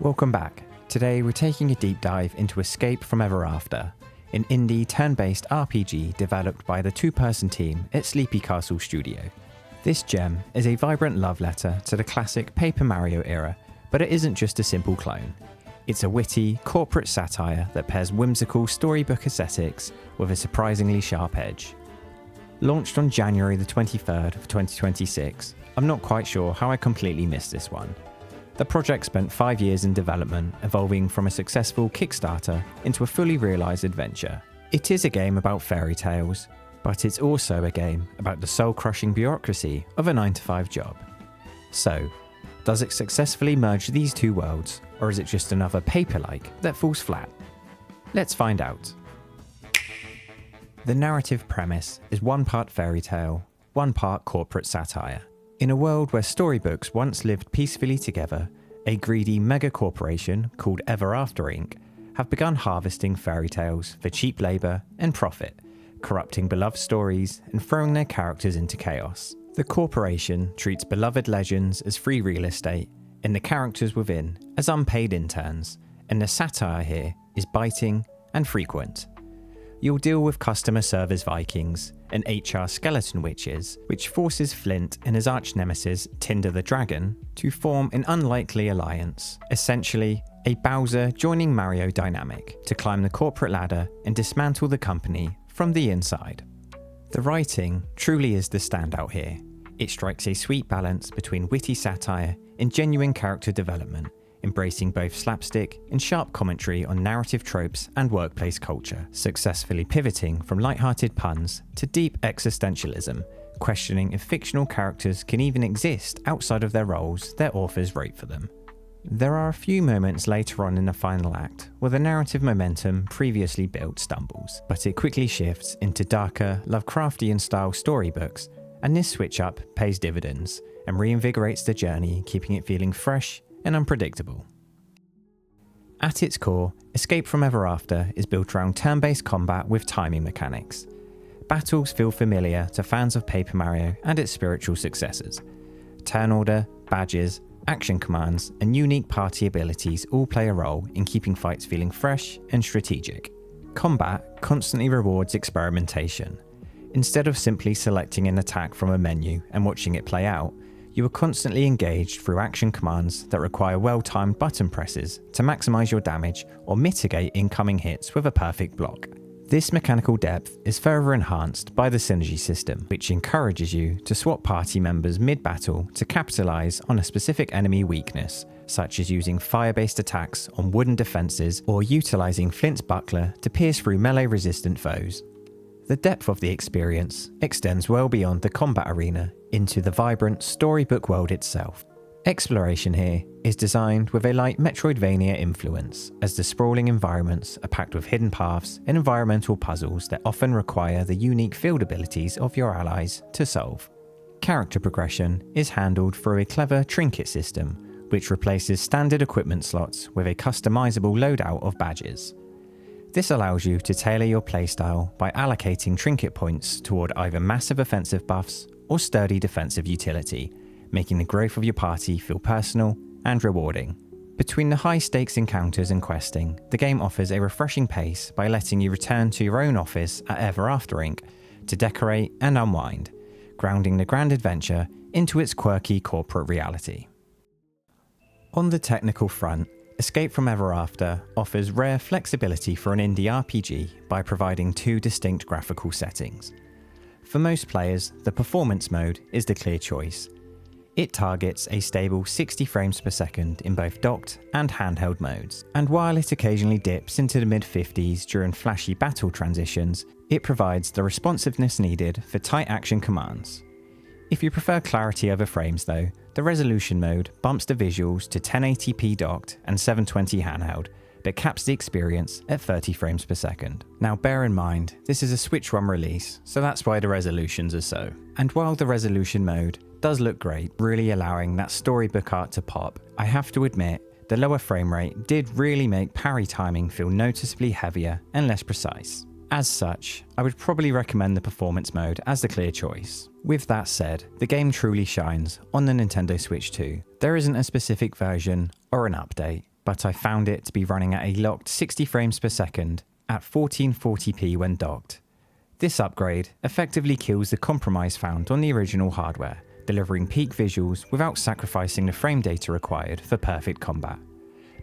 Welcome back. Today we're taking a deep dive into Escape from Ever After, an indie turn-based RPG developed by the two-person team at Sleepy Castle Studio. This gem is a vibrant love letter to the classic Paper Mario era, but it isn't just a simple clone. It's a witty, corporate satire that pairs whimsical storybook aesthetics with a surprisingly sharp edge. Launched on January the 23rd of 2026, I'm not quite sure how I completely missed this one. The project spent 5 years in development, evolving from a successful Kickstarter into a fully realised adventure. It is a game about fairy tales, but it's also a game about the soul-crushing bureaucracy of a 9-to-5 job. So, does it successfully merge these two worlds, or is it just another paper-like that falls flat? Let's find out. The narrative premise is one part fairy tale, one part corporate satire. In a world where storybooks once lived peacefully together, a greedy mega-corporation called Ever After Inc. have begun harvesting fairy tales for cheap labour and profit, corrupting beloved stories and throwing their characters into chaos. The corporation treats beloved legends as free real estate, and the characters within as unpaid interns, and the satire here is biting and frequent. You'll deal with customer service Vikings and HR skeleton witches, which forces Flint and his arch-nemesis Tinder the Dragon to form an unlikely alliance, essentially a Bowser joining Mario dynamic, to climb the corporate ladder and dismantle the company from the inside. The writing truly is the standout here. It strikes a sweet balance between witty satire and genuine character development, embracing both slapstick and sharp commentary on narrative tropes and workplace culture, successfully pivoting from light-hearted puns to deep existentialism, questioning if fictional characters can even exist outside of their roles their authors wrote for them. There are a few moments later on in the final act where the narrative momentum previously built stumbles, but it quickly shifts into darker, Lovecraftian-style storybooks, and this switch-up pays dividends and reinvigorates the journey, keeping it feeling fresh and unpredictable. At its core, Escape from Ever After is built around turn-based combat with timing mechanics. Battles feel familiar to fans of Paper Mario and its spiritual successors. Turn order, badges, action commands, and unique party abilities all play a role in keeping fights feeling fresh and strategic. Combat constantly rewards experimentation. Instead of simply selecting an attack from a menu and watching it play out, you are constantly engaged through action commands that require well-timed button presses to maximize your damage or mitigate incoming hits with a perfect block. This mechanical depth is further enhanced by the synergy system, which encourages you to swap party members mid-battle to capitalize on a specific enemy weakness, such as using fire-based attacks on wooden defenses or utilizing Flint's buckler to pierce through melee-resistant foes. The depth of the experience extends well beyond the combat arena into the vibrant storybook world itself. Exploration here is designed with a light Metroidvania influence, as the sprawling environments are packed with hidden paths and environmental puzzles that often require the unique field abilities of your allies to solve. Character progression is handled through a clever trinket system, which replaces standard equipment slots with a customizable loadout of badges. This allows you to tailor your playstyle by allocating trinket points toward either massive offensive buffs or sturdy defensive utility, making the growth of your party feel personal and rewarding. Between the high-stakes encounters and questing, the game offers a refreshing pace by letting you return to your own office at Ever After Inc. to decorate and unwind, grounding the grand adventure into its quirky corporate reality. On the technical front, Escape from Ever After offers rare flexibility for an indie RPG by providing two distinct graphical settings. For most players, the performance mode is the clear choice. It targets a stable 60 frames per second in both docked and handheld modes, and while it occasionally dips into the mid-50s during flashy battle transitions, it provides the responsiveness needed for tight action commands. If you prefer clarity over frames though, the resolution mode bumps the visuals to 1080p docked and 720 handheld, but caps the experience at 30 frames per second. Now bear in mind, this is a Switch 1 release, so that's why the resolutions are so. And while the resolution mode does look great, really allowing that storybook art to pop, I have to admit, the lower frame rate did really make parry timing feel noticeably heavier and less precise. As such, I would probably recommend the performance mode as the clear choice. With that said, the game truly shines on the Nintendo Switch 2. There isn't a specific version or an update. but I found it to be running at a locked 60 frames per second at 1440p when docked. This upgrade effectively kills the compromise found on the original hardware, delivering peak visuals without sacrificing the frame data required for perfect combat.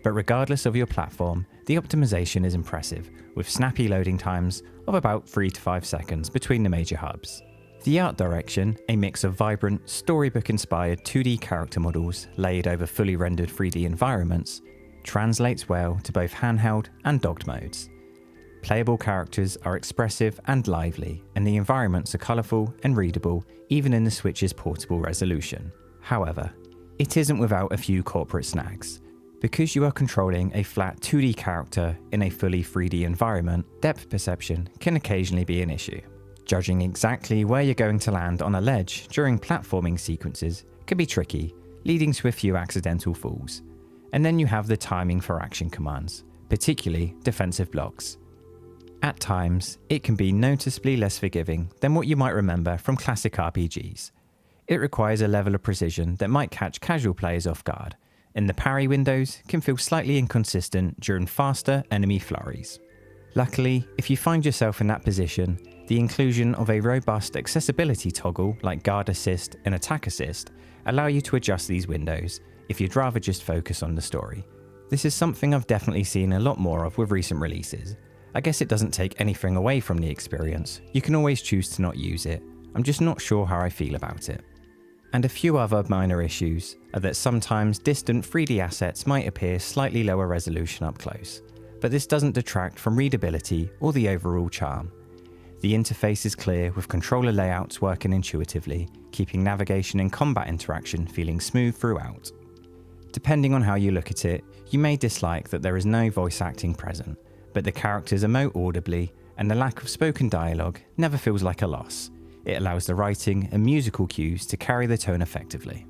But regardless of your platform, the optimization is impressive, with snappy loading times of about 3 to 5 seconds between the major hubs. The art direction, a mix of vibrant, storybook-inspired 2D character models laid over fully rendered 3D environments, translates well to both handheld and docked modes. Playable characters are expressive and lively, and the environments are colourful and readable even in the Switch's portable resolution. However, it isn't without a few corporate snags. Because you are controlling a flat 2D character in a fully 3D environment, depth perception can occasionally be an issue. Judging exactly where you're going to land on a ledge during platforming sequences can be tricky, leading to a few accidental falls. And then you have the timing for action commands, particularly defensive blocks. At times, it can be noticeably less forgiving than what you might remember from classic RPGs. It requires a level of precision that might catch casual players off guard, and the parry windows can feel slightly inconsistent during faster enemy flurries. Luckily, if you find yourself in that position, the inclusion of a robust accessibility toggle like guard assist and attack assist allow you to adjust these windows if you'd rather just focus on the story. This is something I've definitely seen a lot more of with recent releases. I guess it doesn't take anything away from the experience. You can always choose to not use it. I'm just not sure how I feel about it. And a few other minor issues are that sometimes distant 3D assets might appear slightly lower resolution up close, but this doesn't detract from readability or the overall charm. The interface is clear with controller layouts working intuitively, keeping navigation and combat interaction feeling smooth throughout. Depending on how you look at it, you may dislike that there is no voice acting present, but the characters emote audibly and the lack of spoken dialogue never feels like a loss. It allows the writing and musical cues to carry the tone effectively.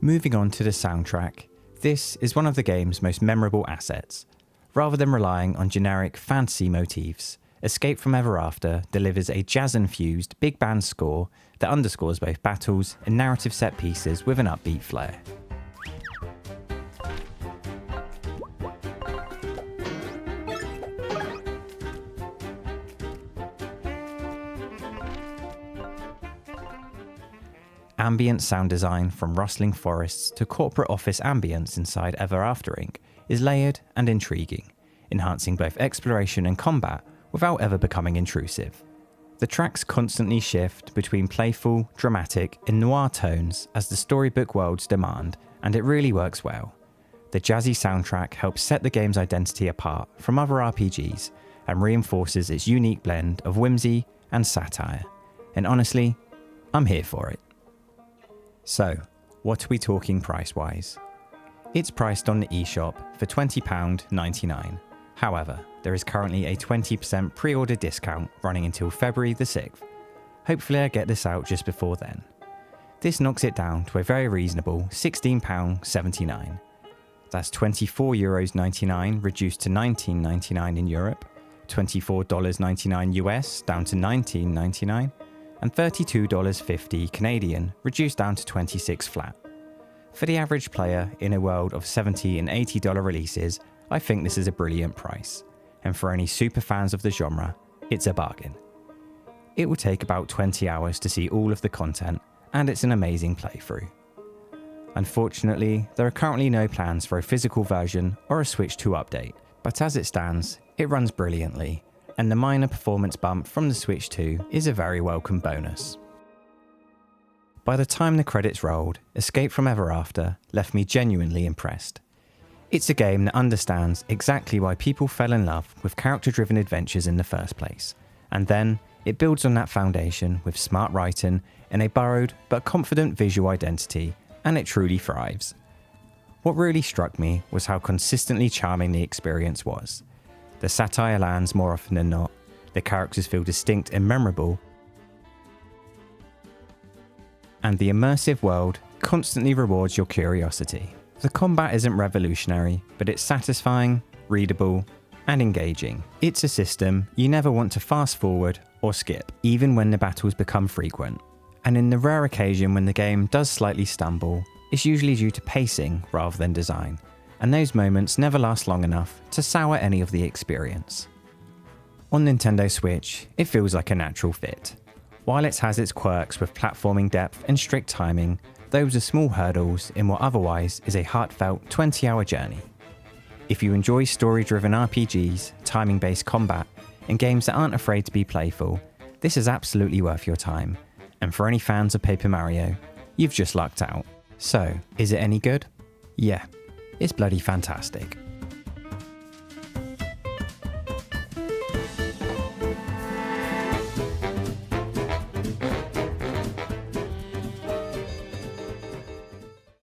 Moving on to the soundtrack, this is one of the game's most memorable assets. Rather than relying on generic fantasy motifs, Escape from Ever After delivers a jazz-infused big band score that underscores both battles and narrative set pieces with an upbeat flair. Ambient sound design from rustling forests to corporate office ambience inside Ever After Inc. is layered and intriguing, enhancing both exploration and combat without ever becoming intrusive. The tracks constantly shift between playful, dramatic, and noir tones as the storybook worlds demand, and it really works well. The jazzy soundtrack helps set the game's identity apart from other RPGs and reinforces its unique blend of whimsy and satire. And honestly, I'm here for it. So, what are we talking price-wise? It's priced on the eShop for £20.99. However, there is currently a 20% pre-order discount running until February the 6th. Hopefully I get this out just before then. This knocks it down to a very reasonable £16.79. That's €24.99 reduced to $19.99 in Europe, $24.99 US down to $19.99, and $32.50 Canadian reduced down to $26 flat. For the average player in a world of $70 and $80 releases, I think this is a brilliant price, and for any super fans of the genre, it's a bargain. It will take about 20 hours to see all of the content, and it's an amazing playthrough. Unfortunately, there are currently no plans for a physical version or a Switch 2 update, but as it stands, it runs brilliantly, and the minor performance bump from the Switch 2 is a very welcome bonus. By the time the credits rolled, Escape from Ever After left me genuinely impressed. It's a game that understands exactly why people fell in love with character-driven adventures in the first place, and then it builds on that foundation with smart writing and a borrowed but confident visual identity, and it truly thrives. What really struck me was how consistently charming the experience was. The satire lands more often than not, the characters feel distinct and memorable, and the immersive world constantly rewards your curiosity. The combat isn't revolutionary, but it's satisfying, readable, and engaging. It's a system you never want to fast forward or skip, even when the battles become frequent. And in the rare occasion when the game does slightly stumble, it's usually due to pacing rather than design, and those moments never last long enough to sour any of the experience. On Nintendo Switch, it feels like a natural fit. While it has its quirks with platforming depth and strict timing, those are small hurdles in what otherwise is a heartfelt 20-hour journey. If you enjoy story-driven RPGs, timing-based combat, and games that aren't afraid to be playful, this is absolutely worth your time. And for any fans of Paper Mario, you've just lucked out. So, is it any good? Yeah, it's bloody fantastic.